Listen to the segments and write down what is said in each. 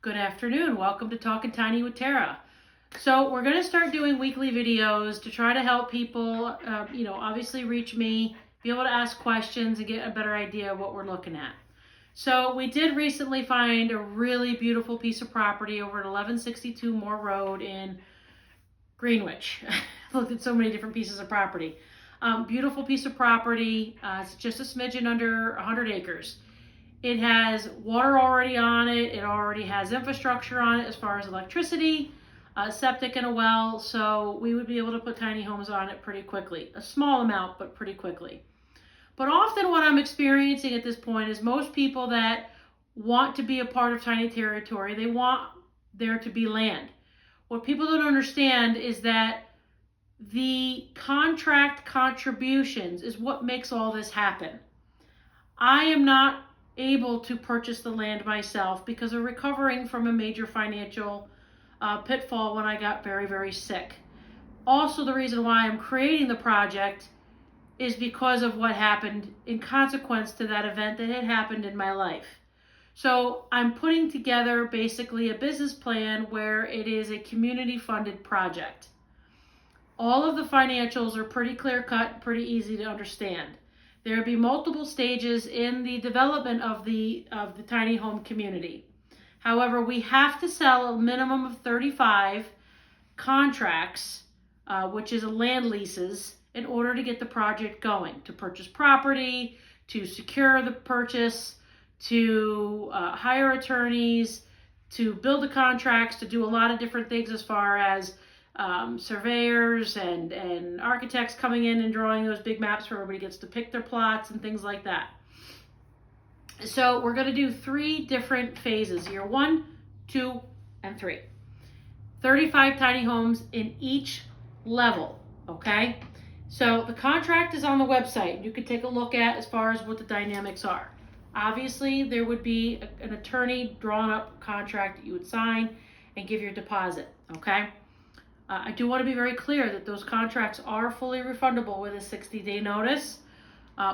Good afternoon. Welcome to Talking Tiny with Tara. So we're going to start doing weekly videos to try to help people, obviously reach me, be able to ask questions and get a better idea of what we're looking at. So we did recently find a really beautiful piece of property over at 1162 Moore Road in Greenwich. I looked at so many different pieces of property. Beautiful piece of property. It's just a smidgen under 100 acres. It has water already on it. It already has infrastructure on it as far as electricity, septic and a well. So we would be able to put tiny homes on it pretty quickly. A small amount, but pretty quickly. But often what I'm experiencing at this point is most people that want to be a part of Tiny Taratory, they want there to be land. What people don't understand is that the contract contributions is what makes all this happen. I am not able to purchase the land myself because of recovering from a major financial pitfall when I got very, very sick. Also, the reason why I'm creating the project is because of what happened in consequence to that event that had happened in my life. So I'm putting together basically a business plan where it is a community funded project. All of the financials are pretty clear cut, pretty easy to understand. There will be multiple stages in the development of the tiny home community. However, we have to sell a minimum of 35 contracts, which is land leases, in order to get the project going, to purchase property, to secure the purchase, to hire attorneys, to build the contracts, to do a lot of different things as far as surveyors and architects coming in and drawing those big maps where everybody gets to pick their plots and things like that. So we're going to do 3 different phases here, 1, 2, and 3. 35 tiny homes in each level, okay? So the contract is on the website. You can take a look at as far as what the dynamics are. Obviously, there would be an attorney drawn up contract that you would sign and give your deposit, okay? I do want to be very clear that those contracts are fully refundable with a 60-day notice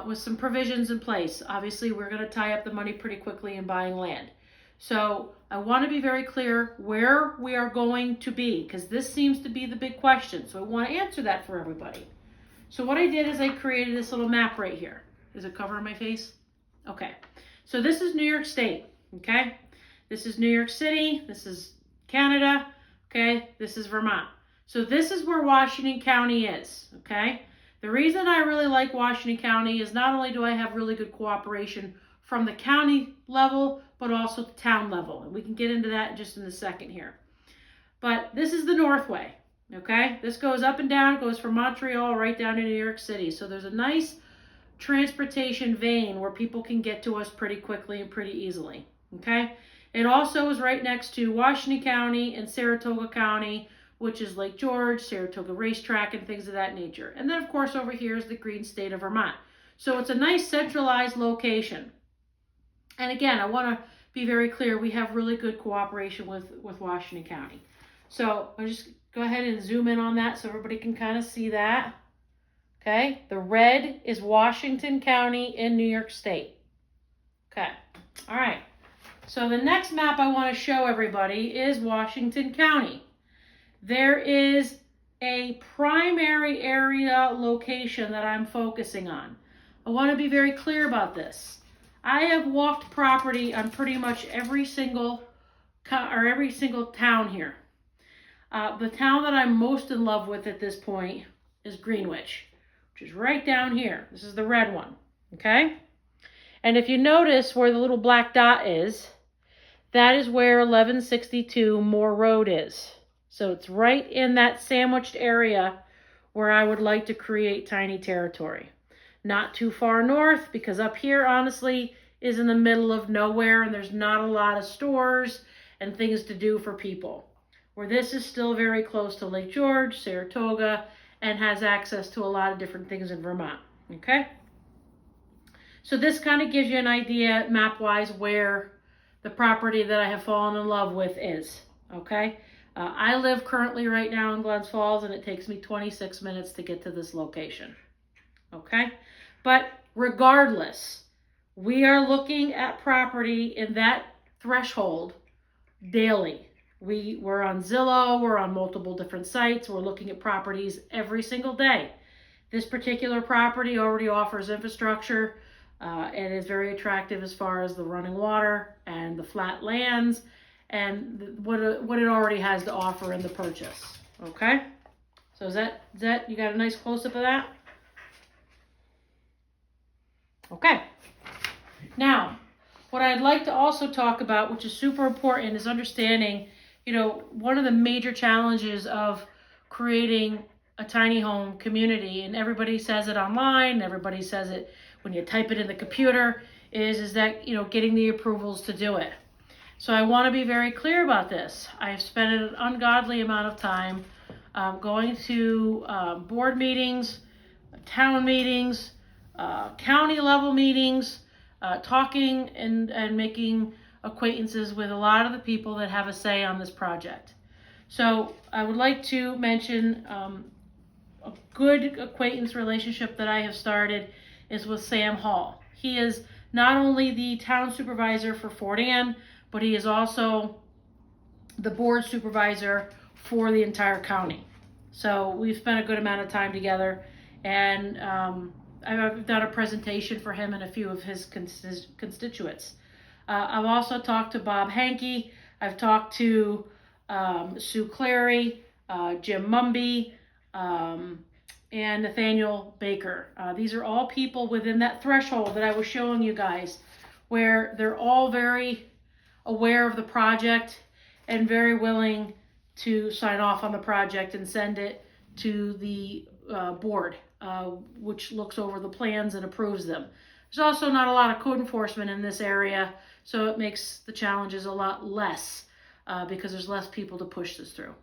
with some provisions in place. Obviously, we're going to tie up the money pretty quickly in buying land. So I want to be very clear where we are going to be because this seems to be the big question. So I want to answer that for everybody. So what I did is I created this little map right here. Is it covering my face? Okay. So this is New York State, okay? This is New York City. This is Canada, okay? This is Vermont. So this is where Washington County is, okay? The reason I really like Washington County is not only do I have really good cooperation from the county level, but also the town level. And we can get into that just in a second here. But this is the Northway, okay? This goes up and down, goes from Montreal right down to New York City. So there's a nice transportation vein where people can get to us pretty quickly and pretty easily, okay? It also is right next to Washington County and Saratoga County, which is Lake George, Saratoga Racetrack, and things of that nature. And then, of course, over here is the green state of Vermont. So it's a nice centralized location. And again, I want to be very clear, we have really good cooperation with Washington County. So I'll just go ahead and zoom in on that so everybody can kind of see that. Okay, the red is Washington County in New York State. Okay, all right. So the next map I want to show everybody is Washington County. There is a primary area location that I'm focusing on. I want to be very clear about this. I have walked property on pretty much every single town here. The town that I'm most in love with at this point is Greenwich, which is right down here. This is the red one, okay? And if you notice where the little black dot is, that is where 1162 Moore Road is. So it's right in that sandwiched area where I would like to create Tiny Taratory. Not too far north, because up here, honestly, is in the middle of nowhere and there's not a lot of stores and things to do for people. Where this is still very close to Lake George, Saratoga, and has access to a lot of different things in Vermont, okay? So this kind of gives you an idea, map-wise, where the property that I have fallen in love with is, okay? I live currently right now in Glens Falls, and it takes me 26 minutes to get to this location, okay? But regardless, we are looking at property in that threshold daily. We're on Zillow, we're on multiple different sites, we're looking at properties every single day. This particular property already offers infrastructure and is very attractive as far as the running water and the flat lands and what it already has to offer in the purchase. Okay? So is that you got a nice close-up of that? Okay. Now, what I'd like to also talk about, which is super important, is understanding, one of the major challenges of creating a tiny home community, and everybody says it online, everybody says it when you type it in the computer, is that, getting the approvals to do it. So I want to be very clear about this. I have spent an ungodly amount of time going to board meetings, town meetings, county level meetings, talking and making acquaintances with a lot of the people that have a say on this project. So I would like to mention a good acquaintance relationship that I have started is with Sam Hall. He is not only the town supervisor for Fort Anne, but he is also the board supervisor for the entire county. So we've spent a good amount of time together, and I've done a presentation for him and a few of his constituents. I've also talked to Bob Hankey. I've talked to Sue Clary, Jim Mumby, and Nathaniel Baker. These are all people within that threshold that I was showing you guys, where they're all very aware of the project and very willing to sign off on the project and send it to the board, which looks over the plans and approves them. There's also not a lot of code enforcement in this area, so it makes the challenges a lot less because there's less people to push this through.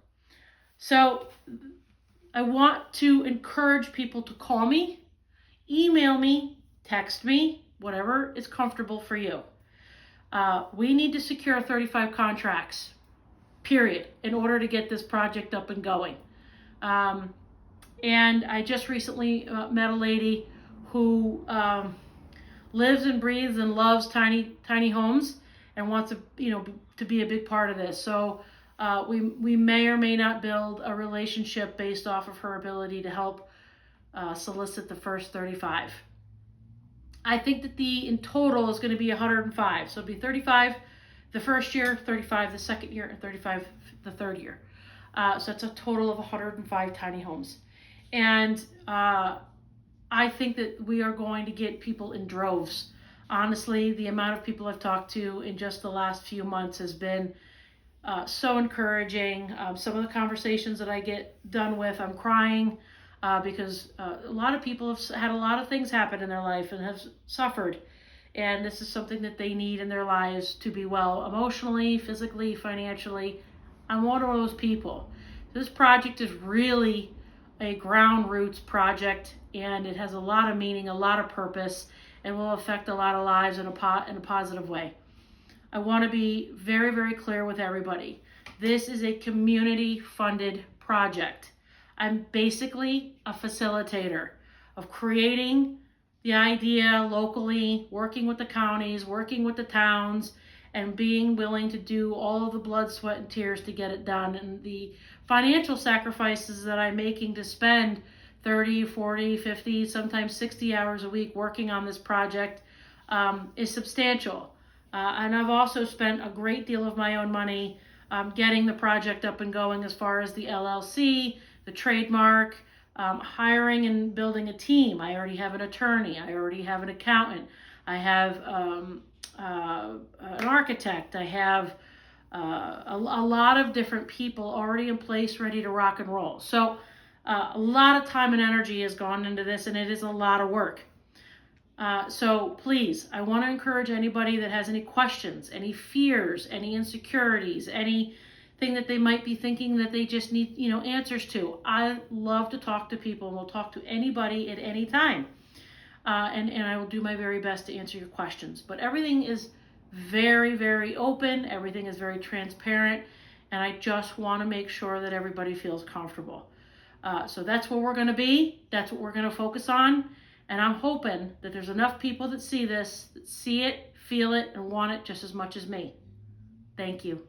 So I want to encourage people to call me, email me, text me, whatever is comfortable for you. We need to secure 35 contracts, period, in order to get this project up and going. And I just recently met a lady who lives and breathes and loves tiny homes and wants to be a big part of this. So we may or may not build a relationship based off of her ability to help solicit the first 35. I think that in total is going to be 105. So it'll be 35 the first year, 35 the second year, and 35 the third year. So it's a total of 105 tiny homes. And I think that we are going to get people in droves. Honestly, the amount of people I've talked to in just the last few months has been so encouraging. Some of the conversations that I get done with, I'm crying because a lot of people have had a lot of things happen in their life and have suffered. And this is something that they need in their lives to be well emotionally, physically, financially. I'm one of those people. This project is really a ground roots project, and it has a lot of meaning, a lot of purpose, and will affect a lot of lives in a positive way. I want to be very, very clear with everybody. This is a community-funded project. I'm basically a facilitator of creating the idea locally, working with the counties, working with the towns, and being willing to do all of the blood, sweat, and tears to get it done. And the financial sacrifices that I'm making to spend 30, 40, 50, sometimes 60 hours a week working on this project is substantial. And I've also spent a great deal of my own money getting the project up and going as far as the LLC, the trademark, hiring and building a team. I already have an attorney. I already have an accountant. I have an architect. I have a lot of different people already in place, ready to rock and roll. So a lot of time and energy has gone into this, and it is a lot of work. So please, I want to encourage anybody that has any questions, any fears, any insecurities, anything that they might be thinking that they just need, answers to. I love to talk to people, and we'll talk to anybody at any time. And I will do my very best to answer your questions. But everything is very, very open. Everything is very transparent. And I just want to make sure that everybody feels comfortable. So that's where we're going to be. That's what we're going to focus on. And I'm hoping that there's enough people that see this, that see it, feel it, and want it just as much as me. Thank you.